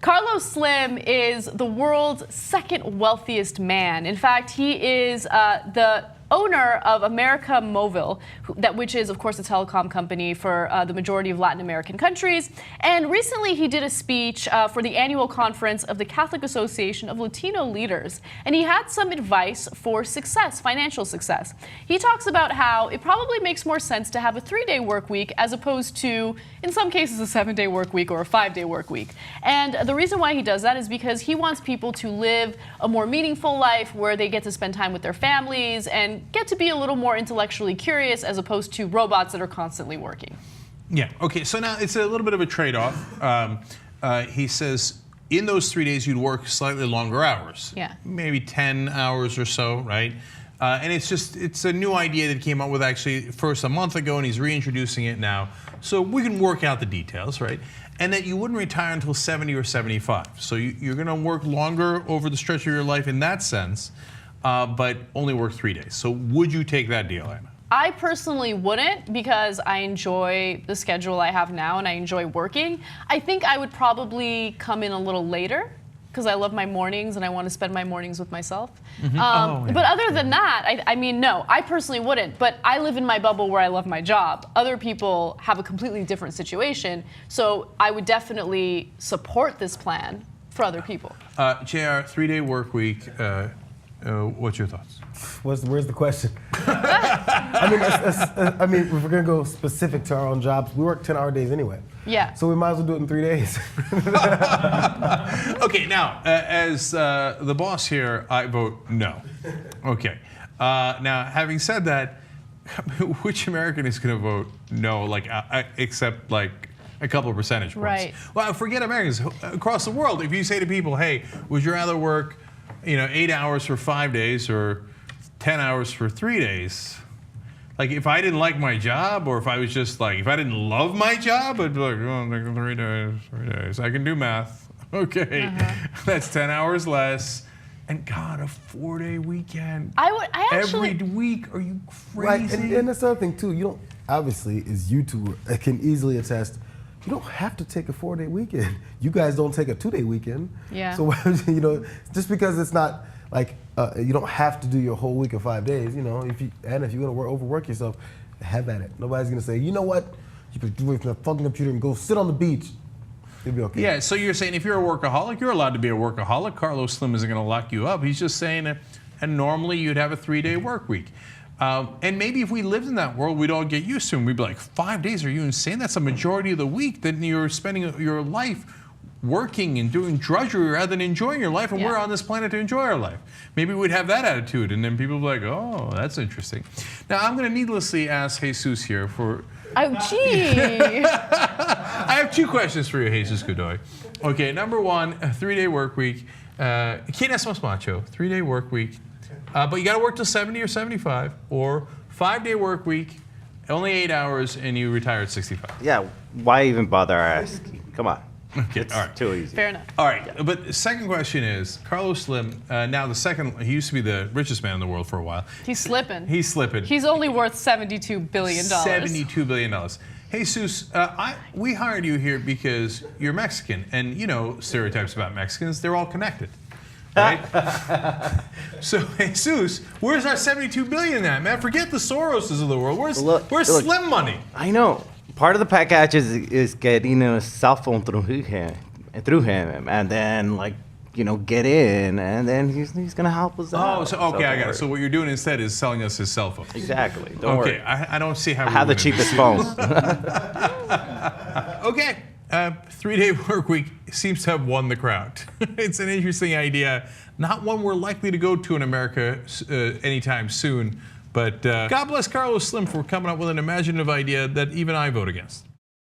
Carlos Slim is the world's second wealthiest man. In fact, he is the owner of America Móvil, which is, of course, a telecom company for the majority of Latin American countries. And recently he did a speech for the annual conference of the Catholic Association of Latino Leaders. And he had some advice for success, financial success. He talks about how it probably makes more sense to have a 3-day work week as opposed to, in some cases, a 7-day work week or a 5-day work week. And the reason why he does that is because he wants people to live a more meaningful life where they get to spend time with their families and get to be a little more intellectually curious as opposed to robots that are constantly working. Yeah, okay, so now it's a little bit of a trade-off. He says in those 3 days you'd work slightly longer hours. Yeah. Maybe 10 hours or so, right? And it's a new idea that he came up with actually first a month ago, and he's reintroducing it now. So we can work out the details, right? And that you wouldn't retire until 70 or 75. So you're gonna work longer over the stretch of your life in that sense, but only work 3 days. So would you take that deal, Anna? I personally wouldn't, because I enjoy the schedule I have now and I enjoy working. I think I would probably come in a little later because I love my mornings and I want to spend my mornings with myself. Mm-hmm. But other than that, I mean, no, I personally wouldn't. But I live in my bubble where I love my job. Other people have a completely different situation. So I would definitely support this plan for other people. JR, 3-day work week. What's your thoughts? Where's the question? I mean, if we're gonna go specific to our own jobs, we work 10-hour days anyway. Yeah. So we might as well do it in 3 days. Okay, now, as the boss here, I vote no. Okay. Now, having said that, which American is going to vote no, except a couple of percentage points? Right. Well, forget Americans. Across the world, if you say to people, hey, would you rather work 8 hours for 5 days or 10 hours for 3 days? Like, if I didn't like my job, or if I was just if I didn't love my job, I'd be like, oh, 3 days. I can do math. Okay, that's 10 hours less. And God, a 4-day weekend. I actually... Every week, are you Right, crazy? and that's the other thing too. You don't, obviously, as you two can easily attest, you don't have to take a 4-day weekend. You guys don't take a 2-day weekend. Yeah. So just because it's not you don't have to do your whole week of 5 days. If you're gonna overwork yourself, have at it. Nobody's gonna say, you know what, you can do it from the fucking computer and go sit on the beach. You'll be okay. Yeah. So you're saying if you're a workaholic, you're allowed to be a workaholic. Carlos Slim isn't gonna lock you up. He's just saying that, and normally you'd have a 3-day work week. And maybe if we lived in that world, we'd all get used to it. We'd be like, 5 days? Are you insane? That's a majority of the week. Then you're spending your life working and doing drudgery rather than enjoying your life. And we're on this planet to enjoy our life. Maybe we'd have that attitude. And then people would be like, oh, that's interesting. Now, I'm going to needlessly ask Jesus here for... Oh, gee. I have 2 questions for you, Jesus Godoy. Okay, number 1, a 3-day work week. ¿Quién es más macho? 3-day work week. But you got to work till 70 or 75, or 5-day work week, only 8 hours, and you retire at 65. Yeah, why even bother asking? Come on. Okay, It's all right. too easy. Fair enough. All right, but the second question is, Carlos Slim, now the second, he used to be the richest man in the world for a while. He's slipping. He's slipping. He's only worth $72 billion. $72 billion. Jesus, we hired you here because you're Mexican, and stereotypes about Mexicans, they're all connected. Right? So, Jesus, where's our $72 billion at, man? Forget the Soroses of the world. Where's Slim money? I know. Part of the package is getting a cell phone through him, and then get in, and then he's gonna help us out. Oh, so okay, I got it. So what you're doing instead is selling us his cell phone. Exactly. Don't worry. Okay, I don't see how. I have the cheapest phones. Okay, 3-day work week seems to have won the crowd. It's an interesting idea, not one we're likely to go to in America anytime soon. But God bless Carlos Slim for coming up with an imaginative idea that even I vote against.